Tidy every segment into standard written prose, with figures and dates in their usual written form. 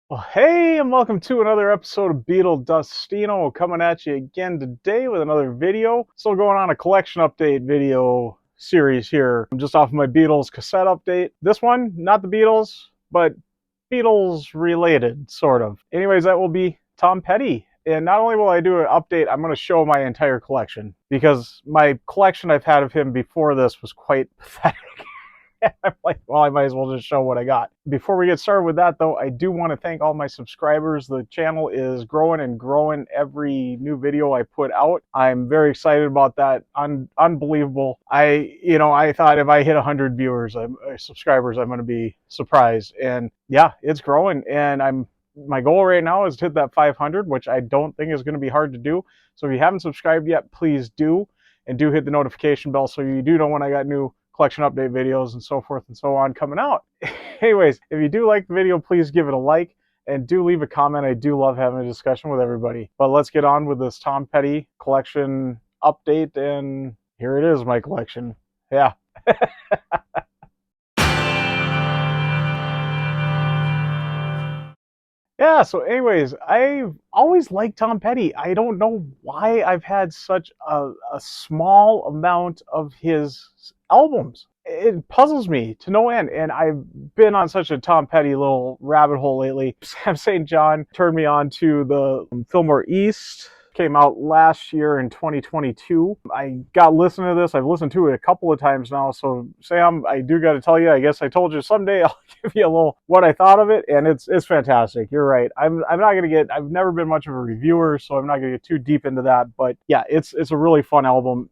Well, hey, and welcome to another episode of Beetle Dustino, coming at you again today with another video. Still going on a collection update video series here. I'm just off of my Beatles cassette update. This one, not the Beatles, but Beatles related, sort of. Anyways, that will be Tom Petty. And not only will I do an update, I'm going to show my entire collection, because my collection I've had of him before this was quite pathetic. I'm like, well, I might as well just show what I got. Before we get started with that, though, I do want to thank all my subscribers. The channel is growing and growing every new video I put out. I'm very excited about that. Unbelievable. I thought if I hit 100 viewers, subscribers, I'm going to be surprised. And yeah, it's growing. And my goal right now is to hit that 500, which I don't think is going to be hard to do. So if you haven't subscribed yet, please do. And do hit the notification bell so you do know when I got new collection update videos and so forth and so on coming out. Anyways, if you do like the video, please give it a like and do leave a comment. I do love having a discussion with everybody. But let's get on with this Tom Petty collection update, and here it is, my collection. Yeah. Yeah, so anyways, I've always liked Tom Petty. I don't know why I've had such a small amount of his albums. It puzzles me to no end, and I've been on such a Tom Petty little rabbit hole lately. Sam St. John turned me on to the Fillmore East. Came out last year in 2022. I got listening to this. I've listened to it a couple of times now. So Sam, I do got to tell you, I guess I told you someday I'll give you a little what I thought of it, and it's fantastic. You're right. I'm not gonna get. I've never been much of a reviewer, so I'm not gonna get too deep into that. But yeah, it's a really fun album.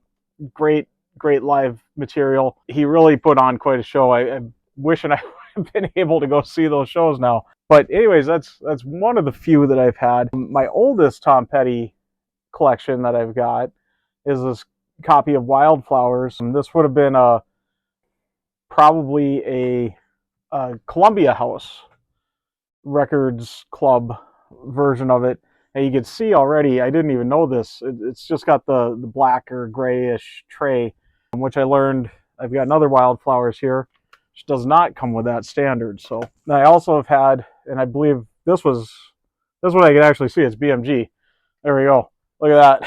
Great live material. He really put on quite a show. I'm wishing I would have been able to go see those shows now. But anyways, that's one of the few that I've had. My oldest Tom Petty collection that I've got is this copy of Wildflowers. And this would have been probably a Columbia House Records Club version of it. And you can see already, I didn't even know this, it's just got the black or grayish tray, which I learned I've got another Wildflowers here, which does not come with that standard. So I also have had, and I believe this one I can actually see, it's BMG. There we go. Look at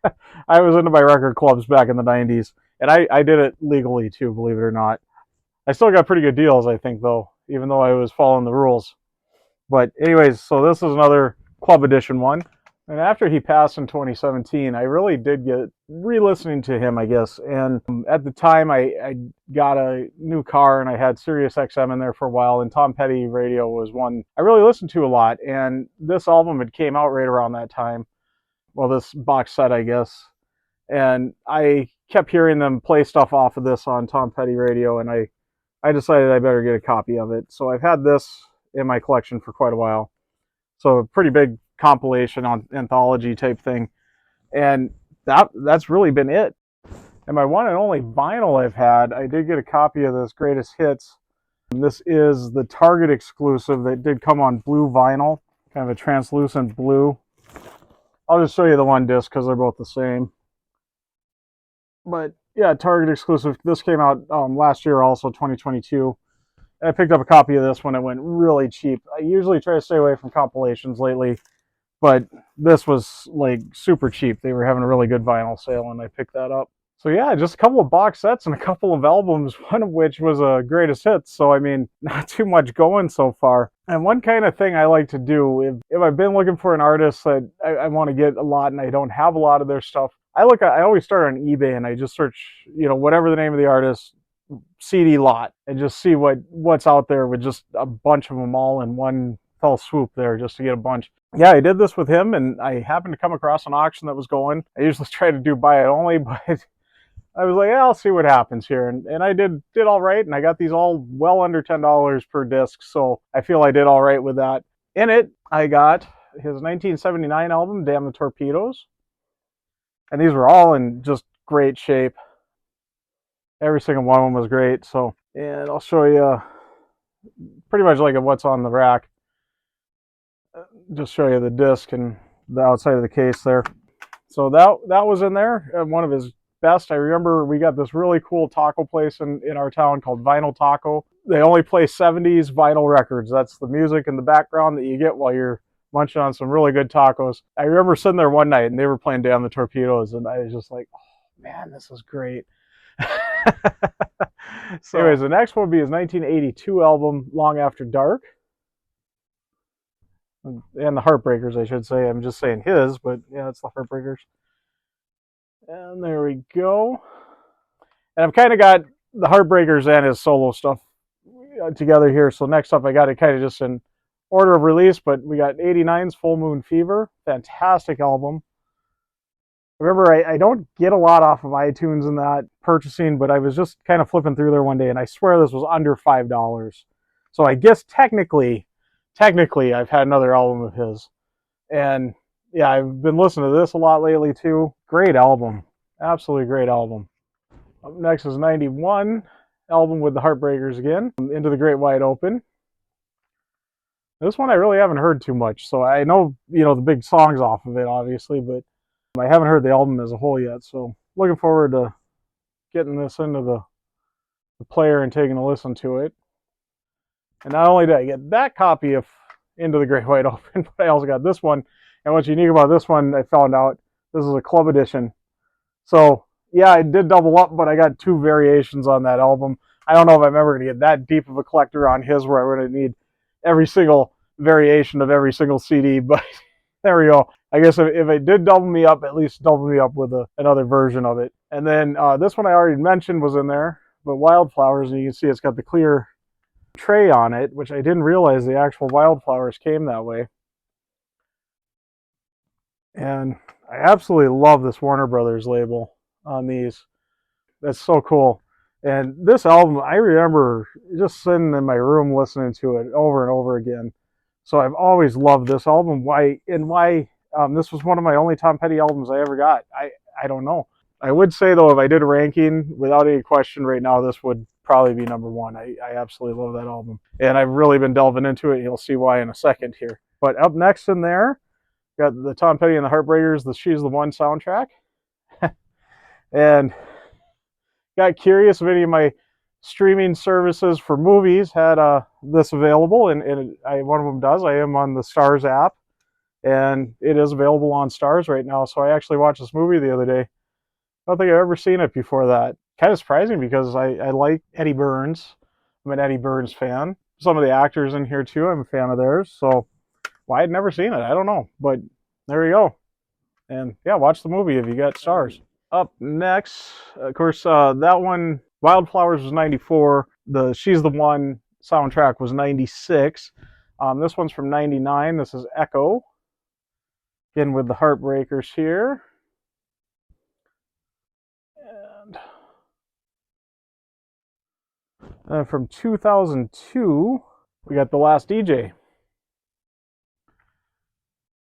that. I was into my record clubs back in the 90s, and I did it legally too, believe it or not. I still got pretty good deals, I think, though, even though I was following the rules. But anyways, so this is another club edition one. And after he passed in 2017, I really did get re-listening to him, I guess. And at the time, I got a new car, and I had Sirius XM in there for a while, and Tom Petty radio was one I really listened to a lot. And this album had came out right around that time. Well, this box set, I guess. And I kept hearing them play stuff off of this on Tom Petty radio, and I decided I better get a copy of it. So I've had this in my collection for quite a while. So a pretty big compilation on anthology type thing. And that's really been it. And my one and only vinyl I've had, I did get a copy of this Greatest Hits. And this is the Target exclusive that did come on blue vinyl, kind of a translucent blue. I'll just show you the one disc because they're both the same. But yeah, Target exclusive. This came out last year, also 2022. And I picked up a copy of this when it went really cheap. I usually try to stay away from compilations lately, but this was like super cheap. They were having a really good vinyl sale, and I picked that up. So yeah, just a couple of box sets and a couple of albums, one of which was a Greatest Hits. So I mean, not too much going so far. And one kind of thing I like to do, if I've been looking for an artist that I want to get a lot and I don't have a lot of their stuff, I always start on eBay and I just search, whatever the name of the artist, CD lot, and just see what's out there with just a bunch of them all in one fell swoop there, just to get a bunch. Yeah, I did this with him, and I happened to come across an auction that was going. I usually try to do buy it only, but I was like, yeah, I'll see what happens here. And I did all right, and I got these all well under $10 per disc, so I feel I did all right with that. In it, I got his 1979 album, Damn the Torpedoes. And these were all in just great shape. Every single one of them was great. So, and I'll show you pretty much like what's on the rack. Just show you the disc and the outside of the case there. So that was in there, one of his best. I remember we got this really cool taco place in our town called Vinyl Taco. they only play 70s vinyl records. That's the music in the background that you get while you're munching on some really good tacos. I remember sitting there one night and they were playing Damn the Torpedoes, and I was just like, oh man, this is great. So, anyways, the next one would be his 1982 album, Long After Dark. And the Heartbreakers, I should say. I'm just saying his, but yeah, it's the Heartbreakers. And there we go. And I've kind of got the Heartbreakers and his solo stuff together here. So next up, I got it kind of just in order of release, but we got 89's Full Moon Fever. Fantastic album. Remember, I don't get a lot off of iTunes and that purchasing, but I was just kind of flipping through there one day, and I swear this was under $5. So I guess technically, I've had another album of his. And yeah, I've been listening to this a lot lately too. Great album. Absolutely great album. Up next is 91, album with the Heartbreakers again, Into the Great Wide Open. This one I really haven't heard too much, so I know, the big songs off of it, obviously, but I haven't heard the album as a whole yet, so looking forward to getting this into the player and taking a listen to it. And not only did I get that copy of Into the Great Wide Open, but I also got this one. And what's unique about this one, I found out, this is a club edition. So yeah, I did double up, but I got 2 variations on that album. I don't know if I'm ever going to get that deep of a collector on his where I'm going to need every single variation of every single CD, but there we go. I guess if it did double me up, at least double me up with another version of it. And then this one I already mentioned was in there, but Wildflowers, and you can see it's got the clear tray on it, which I didn't realize the actual Wildflowers came that way. And I absolutely love this Warner Brothers label on these. That's so cool. And this album, I remember just sitting in my room listening to it over and over again. So I've always loved this album. Why this was one of my only Tom Petty albums I ever got. I don't know. I would say, though, if I did a ranking, without any question right now, this would probably be number 1. I absolutely love that album. And I've really been delving into it, and you'll see why in a second here. But up next in there, got the Tom Petty and the Heartbreakers, the She's the One soundtrack. And got curious if any of my streaming services for movies had this available, and one of them does. I am on the Stars app, and it is available on Stars right now. So I actually watched this movie the other day. I don't think I've ever seen it before that. Kind of surprising because I like Eddie Burns. I'm an Eddie Burns fan. Some of the actors in here too, I'm a fan of theirs. So I had never seen it. I don't know, but there we go. And yeah, watch the movie if you got Stars. Up next, of course, that one, Wildflowers, was 94. The She's the One soundtrack was 96. This one's from 99. This is Echo. Again with the Heartbreakers here. And from 2002, we got The Last DJ.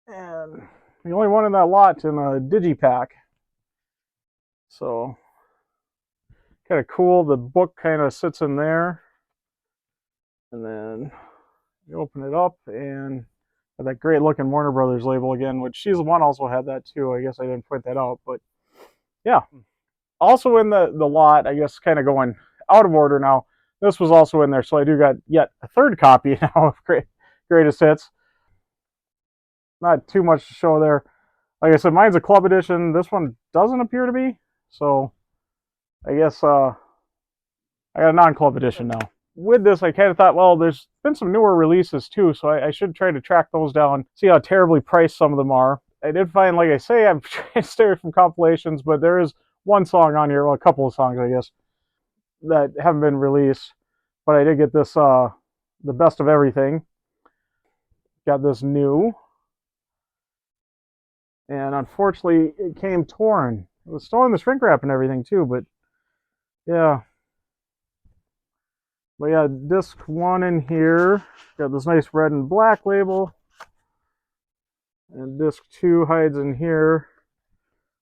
And the only one in that lot in a digipack. So kind of cool. The book kind of sits in there, and then you open it up and that great looking Warner Brothers label again, which She's the One also had that too. I guess I didn't point that out, but yeah. Also in the lot, I guess kind of going out of order now, this was also in there, so I do got yet a 3rd copy now of Greatest Hits. Not too much to show there. Like I said, mine's a club edition. This one doesn't appear to be, so I guess I got a non-club edition now. With this, I kind of thought, well, there's been some newer releases too, so I should try to track those down, see how terribly priced some of them are. I did find, like I say, I'm trying to stay away from compilations, but there is one song on here, well, a couple of songs, I guess, that haven't been released. But I did get this, The Best of Everything. Got this new. And unfortunately, it came torn. It was still in the shrink wrap and everything too, but yeah. But yeah, disc 1 in here. Got this nice red and black label. And disc 2 hides in here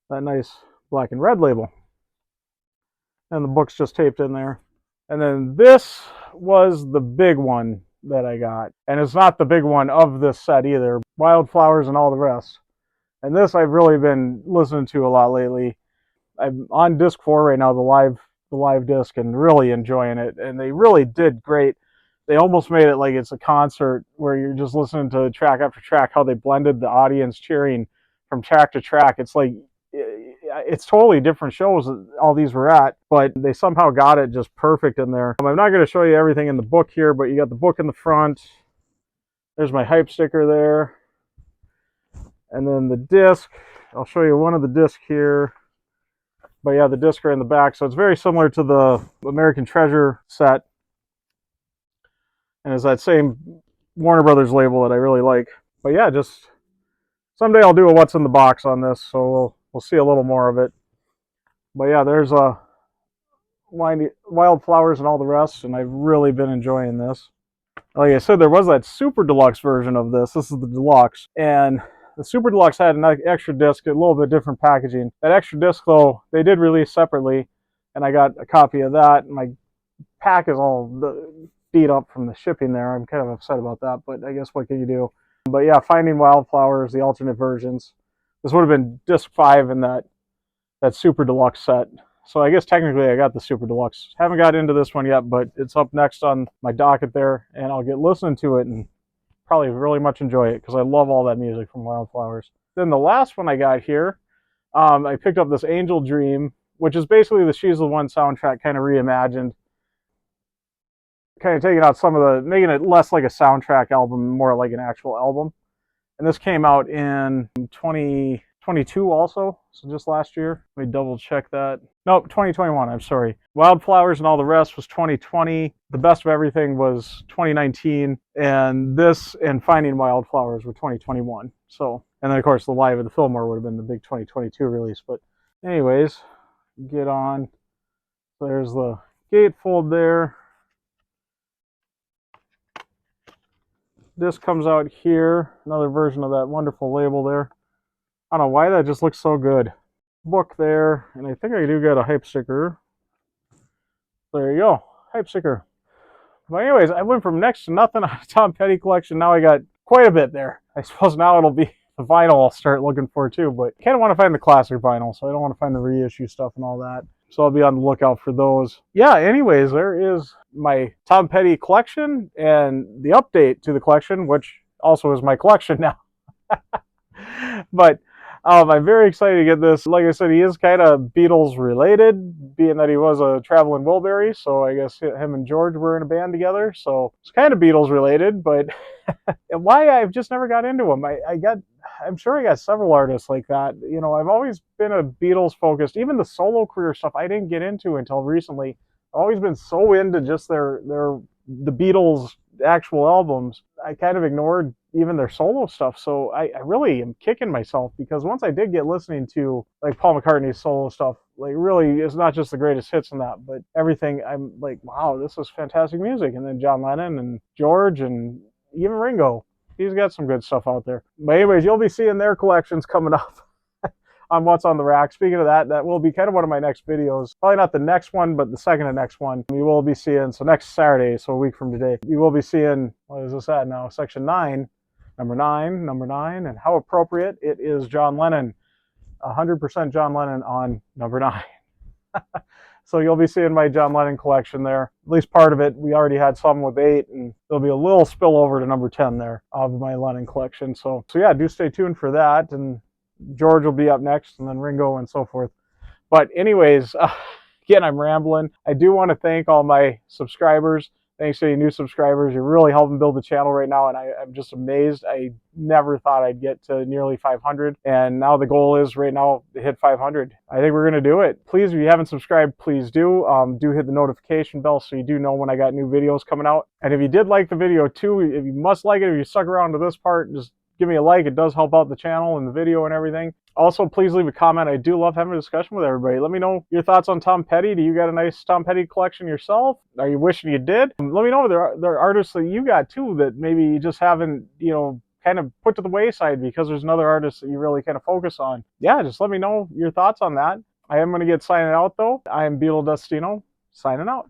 that nice black and red label. And the book's just taped in there. And then this was the big one that I got. And it's not the big one of this set either. Wildflowers and all the rest. And this I've really been listening to a lot lately. I'm on disc 4 right now, the live the live disc and really enjoying it. And they really did great. They almost made it like it's a concert where you're just listening to track after track, how they blended the audience cheering from track to track. It's like, it's totally different shows all these were at, but they somehow got it just perfect in there. I'm not going to show you everything in the book here, but you got the book in the front. There's my hype sticker there. And then the disc, I'll show you one of the discs here. But yeah, the discs are in the back. So it's very similar to the American Treasure set. And it's that same Warner Brothers label that I really like. But yeah, just someday I'll do a what's in the box on this, so we'll see a little more of it. But yeah, there's Wildflowers and all the rest, and I've really been enjoying this. Like I said, there was that super deluxe version of this. This is the deluxe, and the super deluxe had an extra disc, a little bit different packaging. That extra disc, though, they did release separately, and I got a copy of that. My pack is all beat up from the shipping there. I'm kind of upset about that, but I guess what can you do? But yeah, Finding Wildflowers, the alternate versions. This would have been disc 5 in that super deluxe set. So I guess technically I got the super deluxe. Haven't got into this one yet, but it's up next on my docket there, and I'll get listening to it and probably really much enjoy it because I love all that music from Wildflowers. Then the last one I got here, I picked up this Angel Dream, which is basically the She's the One soundtrack kind of reimagined. Kind of taking out some of the, making it less like a soundtrack album, more like an actual album. And this came out in 2022 also, so just last year. Let me double check that. Nope, 2021, I'm sorry. Wildflowers and all the rest was 2020. The Best of Everything was 2019. And this and Finding Wildflowers were 2021. So, and then of course the Live at the Fillmore would have been the big 2022 release. But anyways, get on. There's the gatefold there. This comes out here, another version of that wonderful label there. I don't know why that just looks so good. Book there, and I think I do get a hype sticker. There you go, hype sticker. But anyways, I went from next to nothing on a Tom Petty collection. Now I got quite a bit there. I suppose now it'll be the vinyl I'll start looking for too, but I kind of want to find the classic vinyl, so I don't want to find the reissue stuff and all that. So I'll be on the lookout for those. Yeah, anyways, there is my Tom Petty collection and the update to the collection, which also is my collection now. But I'm very excited to get this. Like I said, he is kind of Beatles related, being that he was a traveling Wilbury. So I guess him and George were in a band together. So it's kind of Beatles related, but why I've just never got into him. I'm sure I got several artists like that. You know, I've always been a Beatles focused. Even the solo career stuff I didn't get into until recently. I've always been so into just the Beatles actual albums. I kind of ignored even their solo stuff. So I really am kicking myself because once I did get listening to like Paul McCartney's solo stuff, like really it's not just the greatest hits in that, but everything, I'm like, wow, this is fantastic music. And then John Lennon and George and even Ringo. He's got some good stuff out there. But anyways, you'll be seeing their collections coming up on What's on the Rack. Speaking of that, that will be kind of one of my next videos. Probably not the next one, but the second to next one. You will be seeing, so next Saturday, so a week from today, you will be seeing, what is this at now? Section 9, number 9, and how appropriate it is John Lennon. 100% John Lennon on number 9. So you'll be seeing my John Lennon collection there. At least part of it. We already had some with 8, and there'll be a little spillover to number 10 there of my Lennon collection. So yeah, do stay tuned for that. And George will be up next, and then Ringo and so forth. But anyways, again, I'm rambling. I do want to thank all my subscribers. Thanks to you new subscribers. You're really helping build the channel right now, and I'm just amazed. I never thought I'd get to nearly 500, and now the goal is right now to hit 500. I think we're going to do it. Please, if you haven't subscribed, please do. Do hit the notification bell so you do know when I got new videos coming out. And if you did like the video too, if you must like it, if you stuck around to this part, just give me a like. It does help out the channel and the video and everything. Also, please leave a comment. I do love having a discussion with everybody. Let me know your thoughts on Tom Petty. Do you got a nice Tom Petty collection yourself? Are you wishing you did? Let me know if there are artists that you got too that maybe you just haven't, you know, kind of put to the wayside because there's another artist that you really kind of focus on. Yeah, just let me know your thoughts on that. I am going to get signing out though. I am Beetle Destino, signing out.